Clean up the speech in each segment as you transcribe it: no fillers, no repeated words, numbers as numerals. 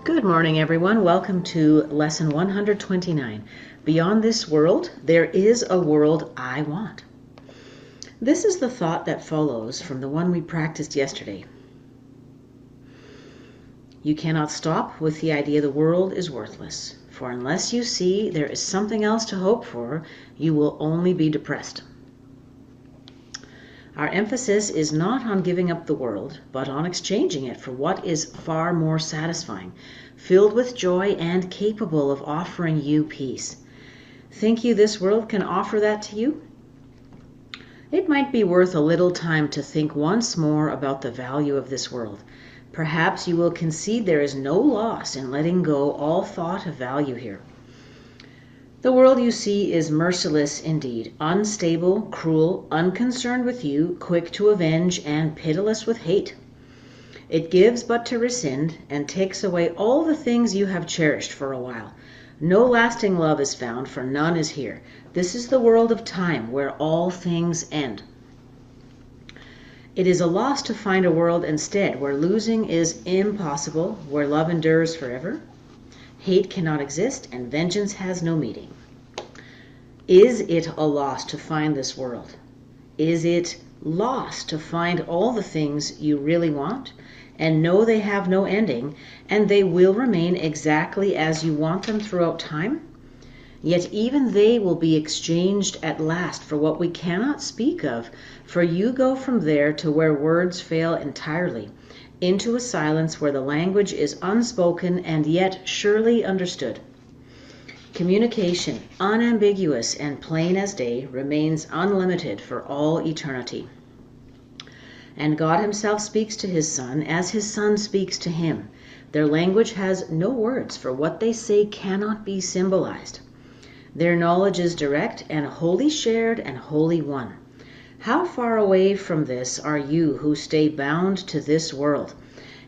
Good morning, everyone. Welcome to lesson 129. Beyond this world, there is a world I want. This is the thought that follows from the one we practiced yesterday. You cannot stop with the idea the world is worthless, for unless you see there is something else to hope for, you will only be depressed. Our emphasis is not on giving up the world, but on exchanging it for what is far more satisfying, filled with joy and capable of offering you peace. Think you this world can offer that to you? It might be worth a little time to think once more about the value of this world. Perhaps you will concede there is no loss in letting go all thought of value here. The world you see is merciless indeed, unstable, cruel, unconcerned with you, quick to avenge, and pitiless with hate. It gives but to rescind, and takes away all the things you have cherished for a while. No lasting love is found, for none is here. This is the world of time, where all things end. It is a loss to find a world instead, where losing is impossible, where love endures forever. Hate cannot exist, and vengeance has no meaning. Is it a loss to find this world? Is it loss to find all the things you really want and know they have no ending and they will remain exactly as you want them throughout time? Yet even they will be exchanged at last for what we cannot speak of, for you go from there to where words fail entirely, into a silence where the language is unspoken and yet surely understood. Communication, unambiguous and plain as day, remains unlimited for all eternity. And God himself speaks to his Son as his Son speaks to him. Their language has no words, for what they say cannot be symbolized. Their knowledge is direct and wholly shared and wholly one. How far away from this are you who stay bound to this world?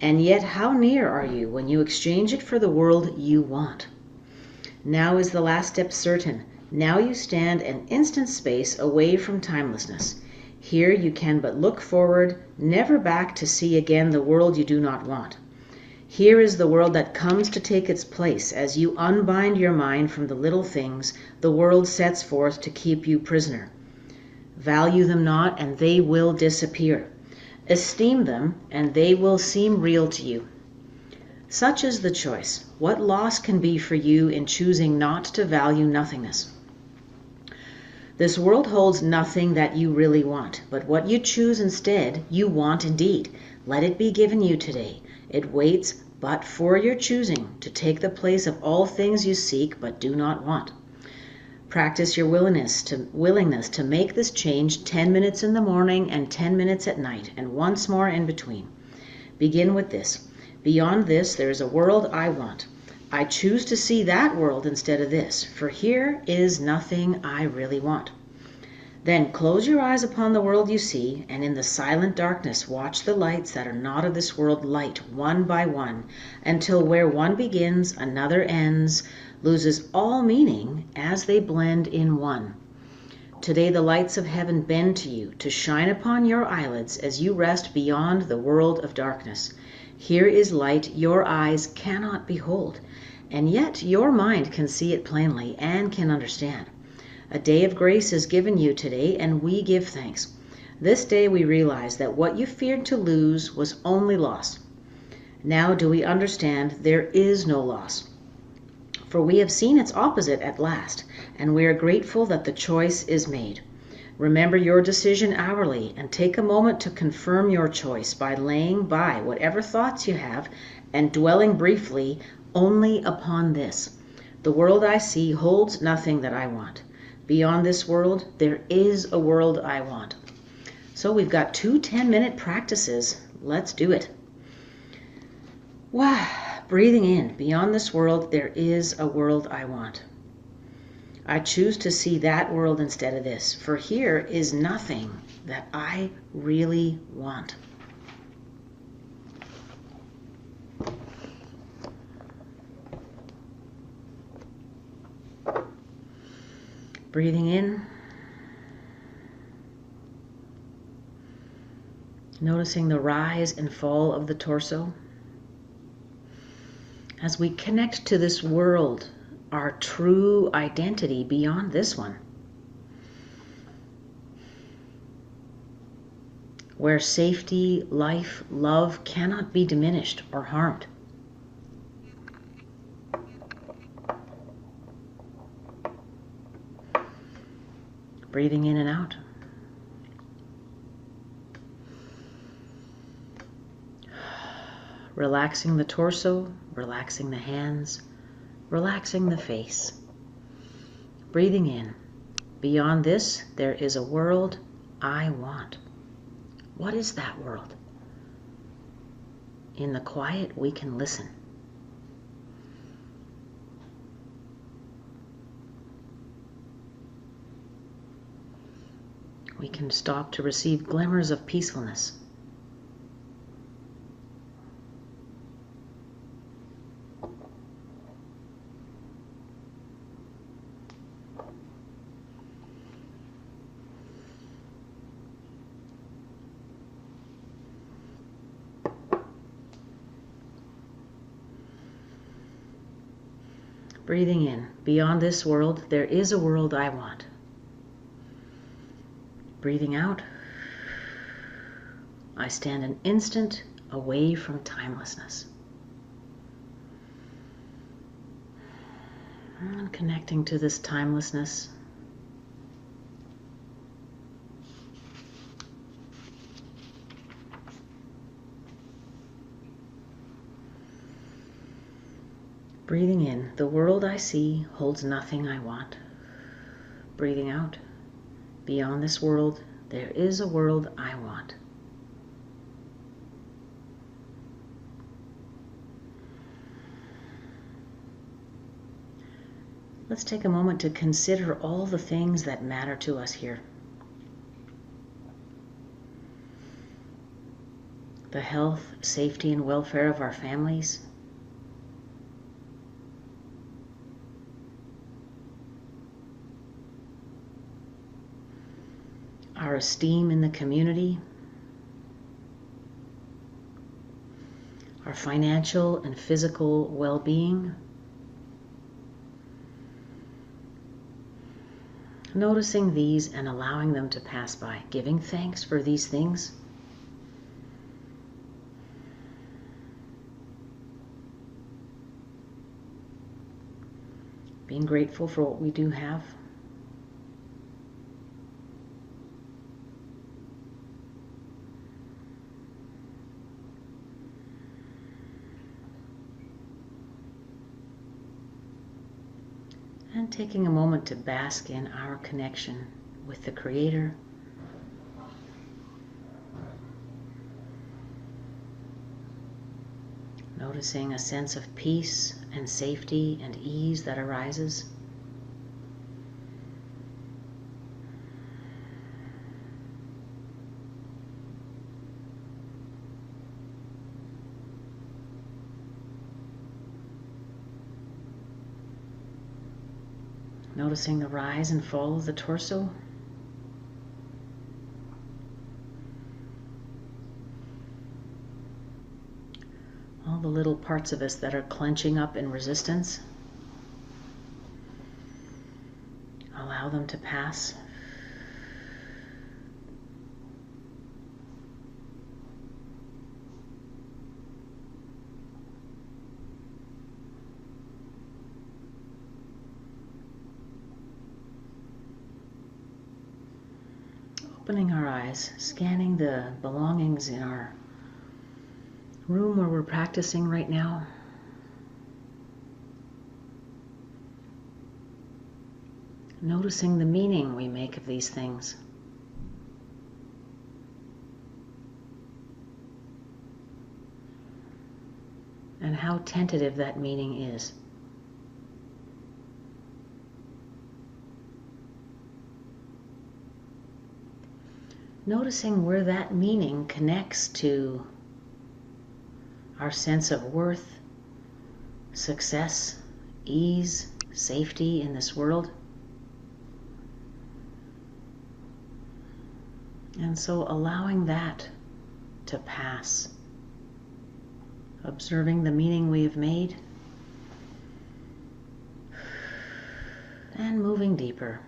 And yet how near are you when you exchange it for the world you want? Now is the last step certain. Now you stand an instant space away from timelessness. Here you can but look forward, never back to see again the world you do not want. Here is the world that comes to take its place as you unbind your mind from the little things the world sets forth to keep you prisoner. Value them not, and they will disappear. Esteem them, and they will seem real to you. Such is the choice. What loss can be for you in choosing not to value nothingness? This world holds nothing that you really want, but what you choose instead, you want indeed. Let it be given you today. It waits but for your choosing to take the place of all things you seek but do not want. Practice your willingness to make this change 10 minutes in the morning and 10 minutes at night, and once more in between. Begin with this. Beyond this, there is a world I want. I choose to see that world instead of this, for here is nothing I really want. Then close your eyes upon the world you see, and in the silent darkness watch the lights that are not of this world light one by one, until where one begins, another ends, loses all meaning as they blend in one. Today the lights of heaven bend to you, to shine upon your eyelids as you rest beyond the world of darkness. Here is light your eyes cannot behold, and yet your mind can see it plainly and can understand. A day of grace is given you today, and we give thanks. This day we realize that what you feared to lose was only loss. Now do we understand there is no loss, for we have seen its opposite at last, and we are grateful that the choice is made. Remember your decision hourly, and take a moment to confirm your choice by laying by whatever thoughts you have and dwelling briefly only upon this. The world I see holds nothing that I want. Beyond this world, there is a world I want. So we've got 2 10-minute practices. Let's do it. Wow. Breathing in. Beyond this world, there is a world I want. I choose to see that world instead of this, for here is nothing that I really want. Breathing in, noticing the rise and fall of the torso, As we connect to this world, our true identity beyond this one, where safety, life, love cannot be diminished or harmed. Breathing in and out. Relaxing the torso, relaxing the hands, relaxing the face. Breathing in. Beyond this, there is a world I want. What is that world? In the quiet, we can listen. We can stop to receive glimmers of peacefulness. Breathing in. Beyond this world, there is a world I want. Breathing out. I stand an instant away from timelessness. And connecting to this timelessness. Breathing in, the world I see holds nothing I want. Breathing out, beyond this world, there is a world I want. Let's take a moment to consider all the things that matter to us here. The health, safety, and welfare of our families. Our esteem in the community, our financial and physical well-being, noticing these and allowing them to pass by, giving thanks for these things. Being grateful for what we do have. And taking a moment to bask in our connection with the Creator. Noticing a sense of peace and safety and ease that arises. Noticing the rise and fall of the torso. All the little parts of us that are clenching up in resistance. Allow them to pass. Opening our eyes, scanning the belongings in our room where we're practicing right now. Noticing the meaning we make of these things. And how tentative that meaning is. Noticing where that meaning connects to our sense of worth, success, ease, safety in this world. And so allowing that to pass. Observing the meaning we have made moving deeper.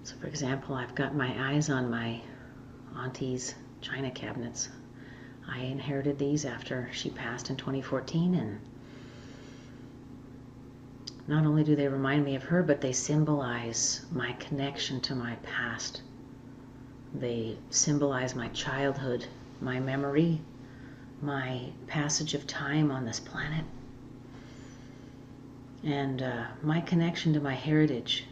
So for example, I've got my eyes on my auntie's china cabinets. I inherited these after she passed in 2014, and not only do they remind me of her, but they symbolize my connection to my past. They symbolize my childhood, my memory, my passage of time on this planet, and my connection to my heritage.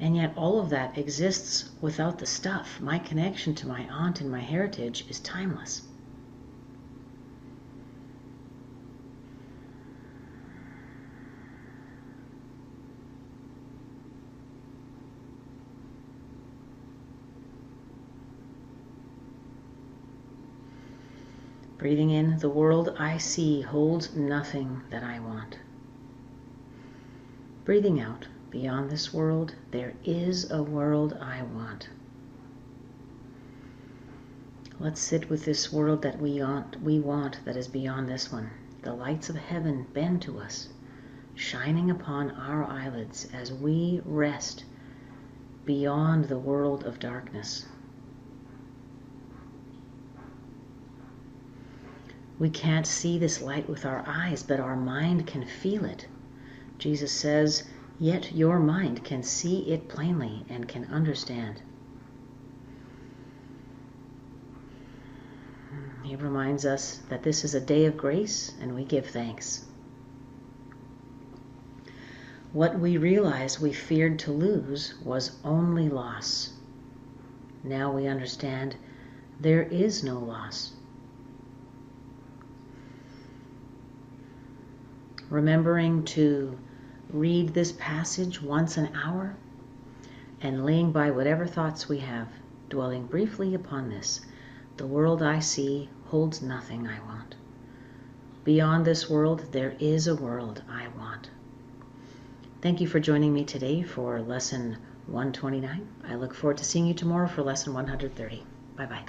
And yet all of that exists without the stuff. My connection to my aunt and my heritage is timeless. Breathing in, the world I see holds nothing that I want. Breathing out, beyond this world, there is a world I want. Let's sit with this world that we want that is beyond this one. The lights of heaven bend to us, shining upon our eyelids as we rest beyond the world of darkness. We can't see this light with our eyes, but our mind can feel it. Jesus says, "Yet your mind can see it plainly and can understand." He reminds us that this is a day of grace and we give thanks. What we realized we feared to lose was only loss. Now we understand there is no loss. Remembering to read this passage once an hour and laying by whatever thoughts we have, dwelling briefly upon this. The world I see holds nothing I want. Beyond this world, there is a world I want. Thank you for joining me today for lesson 129. I look forward to seeing you tomorrow for lesson 130. Bye-bye.